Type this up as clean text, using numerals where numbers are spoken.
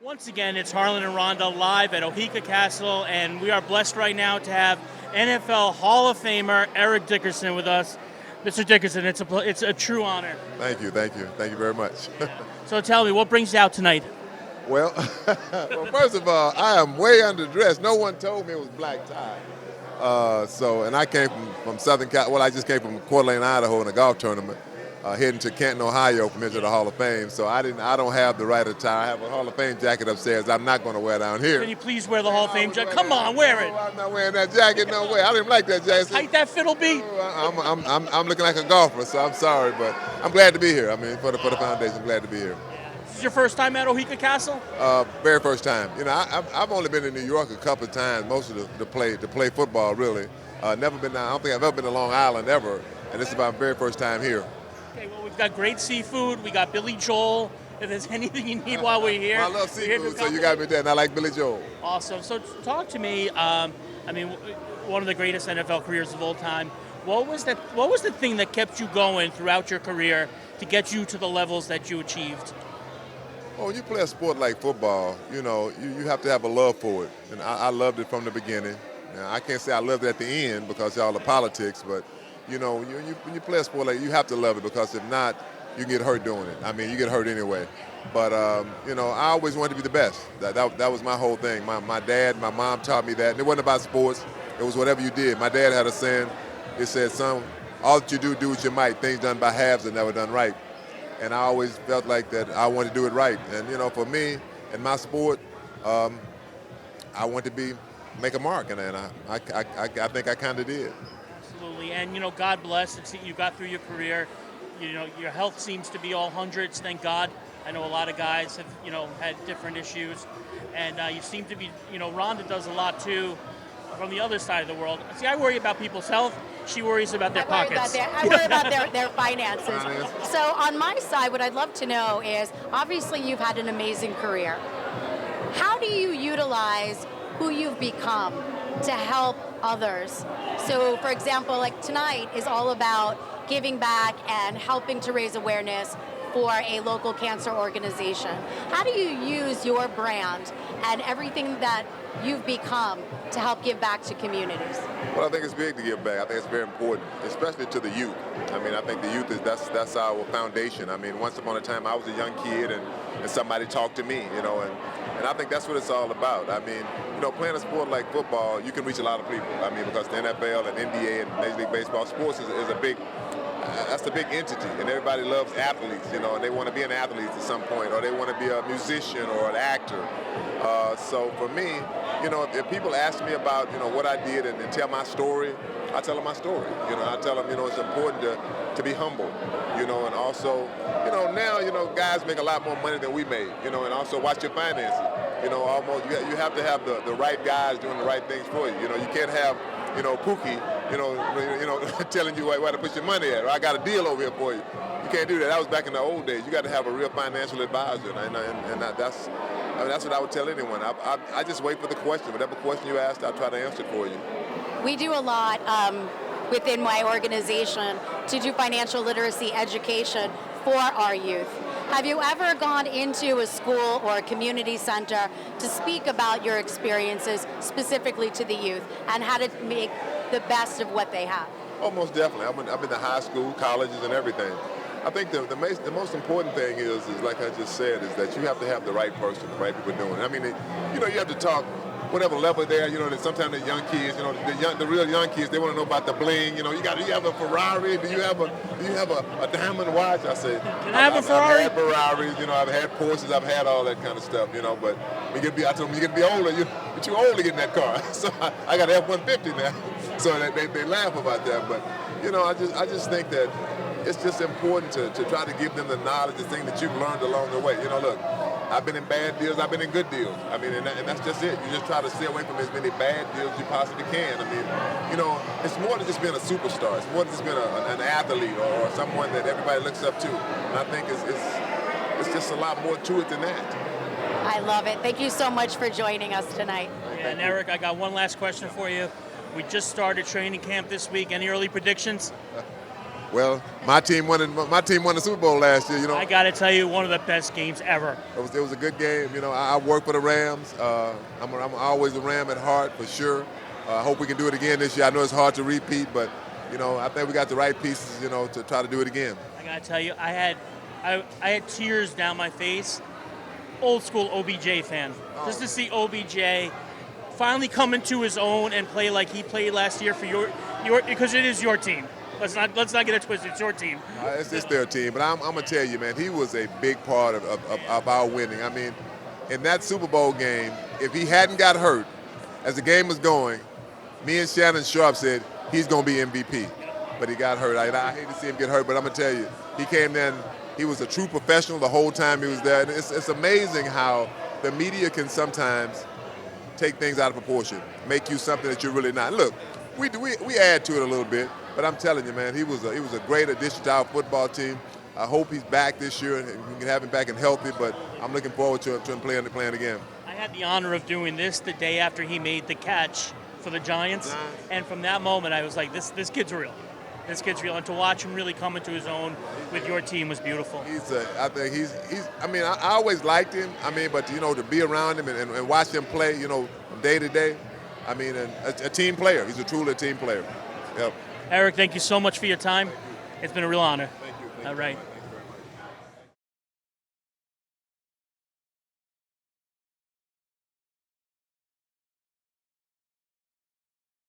Once again, it's Harlan and Rhonda live at Oheka Castle, and we are blessed right now to have NFL Hall of Famer Eric Dickerson with us. Mr. Dickerson, it's a true honor. Thank you very much. So tell me, what brings you out tonight? Well, first of all, I am way underdressed. No one told me it was black tie. And I came from Southern Cal. Well, I just came from Coeur d'Alene, Idaho, in a golf tournament, heading to Canton, Ohio, from here to the Hall of Fame. So I don't have the right attire. I have a Hall of Fame jacket upstairs. I'm not going to wear down here. Can you please wear the Hall of Fame jacket? Come on, wear it. No, I'm not wearing that jacket. No way. I didn't like that jacket. Tight that fiddle be. I'm looking like a golfer, so I'm sorry, but I'm glad to be here. I mean, for the foundation, I'm glad to be here. This is your first time at Oheka Castle? Very first time. You know, I've only been in New York a couple of times, most of to play football, really. Never been down. I don't think I've ever been to Long Island ever, and this is my very first time here. Okay, well, we've got great seafood. We got Billy Joel. If there's anything you need while we're here. I love seafood, so you got me there, and I like Billy Joel. Awesome. So talk to me. I mean, one of the greatest NFL careers of all time. What was the thing that kept you going throughout your career to get you to the levels that you achieved? Well, when you play a sport like football, you know, you have to have a love for it. And I loved it from the beginning. Now, I can't say I loved it at the end because of all the politics, but, you know, when you play a sport like you have to love it, because if not, you can get hurt doing it. I mean, you get hurt anyway. But, you know, I always wanted to be the best. That was my whole thing. My dad, my mom taught me that. And it wasn't about sports. It was whatever you did. My dad had a saying. It said, son, all that you do what you might. Things done by halves are never done right. And I always felt like that I wanted to do it right. And, you know, for me, in my sport, I want to make a mark, and I think I kind of did. Absolutely. And, you know, God bless. You got through your career. You know, your health seems to be all hundreds, thank God. I know a lot of guys have, you know, had different issues. And you seem to be, you know, Rhonda does a lot, too, from the other side of the world. See, I worry about people's health. She worries about their pockets. I worry about their finances. So on my side, what I'd love to know is, obviously you've had an amazing career. How do you utilize who you've become to help others? So, for example, like tonight is all about giving back and helping to raise awareness for a local cancer organization. How do you use your brand and everything that you've become to help give back to communities? Well, I think it's big to give back. I think it's very important, especially to the youth. I mean, I think the youth that's our foundation. I mean, once upon a time, I was a young kid, and somebody talked to me, you know, and I think that's what it's all about. I mean, you know, playing a sport like football, you can reach a lot of people. I mean, because the NFL and NBA and Major League Baseball, sports is a big, that's a big entity, and everybody loves athletes, you know, and they want to be an athlete at some point, or they want to be a musician or an actor. So for me, you know, if people ask me about, you know, what I did and tell my story, I tell them my story. You know, I tell them, you know, it's important to be humble, you know, and also, you know, now, you know, guys make a lot more money than we made, you know, and also watch your finances. You know, almost you have to have the right guys doing the right things for you. You know, you can't have, you know, Pookie, you know, telling you where to put your money at, or I got a deal over here for you. You can't do that. That was back in the old days. You got to have a real financial advisor, and that's what I would tell anyone. I just wait for the question. Whatever question you ask, I'll try to answer it for you. We do a lot within my organization to do financial literacy education for our youth. Have you ever gone into a school or a community center to speak about your experiences specifically to the youth and how to make the best of what they have? Oh, most definitely. I've been to high school, colleges, and everything. I think the most important thing is like I just said, is that you have to have the right person, the right people doing it. I mean, you know, you have to talk whatever level there. You know, that sometimes the young kids, you know, the real young kids, they want to know about the bling. You know, you have a Ferrari? Do you have a diamond watch? I say, can I have a Ferrari? I've had Ferraris. You know, I've had Porsches. I've had all that kind of stuff. You know, but I told them, you get to be older. You're too old to get in that car. So I got an F-150 now. So they laugh about that. But you know, I just think that it's just important to try to give them the knowledge, the thing that you've learned along the way. You know, look, I've been in bad deals, I've been in good deals. I mean, and that's just it. You just try to stay away from as many bad deals as you possibly can. I mean, you know, it's more than just being a superstar. It's more than just being an athlete or someone that everybody looks up to. And I think it's just a lot more to it than that. I love it. Thank you so much for joining us tonight. Yeah, and Eric, I got one last question for you. We just started training camp this week. Any early predictions? Well, my team won the Super Bowl last year. You know, I got to tell you, one of the best games ever. it was a good game. You know, I work for the Rams. I'm always a Ram at heart for sure. I hope we can do it again this year. I know it's hard to repeat, but you know, I think we got the right pieces, you know, to try to do it again. I got to tell you, I had tears down my face. Old school OBJ fan, just to see OBJ finally come into his own and play like he played last year for your because it is your team. Let's not get it twisted. It's your team. It's their team, but I'm gonna tell you, man, he was a big part of our winning. I mean, in that Super Bowl game, if he hadn't got hurt as the game was going, me and Shannon Sharp said he's gonna be MVP, but he got hurt. I hate to see him get hurt, but I'm gonna tell you, he came in. He was a true professional the whole time he was there. And it's amazing how the media can sometimes take things out of proportion, make you something that you're really not. Look, we add to it a little bit. But I'm telling you, man, he was a great addition to our football team. I hope he's back this year and we can have him back and healthy. But I'm looking forward to him playing again. I had the honor of doing this the day after he made the catch for the Giants, and from that moment, I was like, this kid's real. This kid's real, and to watch him really come into his own with your team was beautiful. I think he's. I mean, I always liked him. I mean, but you know, to be around him and watch him play, you know, from day to day. I mean, a team player. He's truly a team player. Yep. Eric, thank you so much for your time. It's been a real honor. Thank you. All right.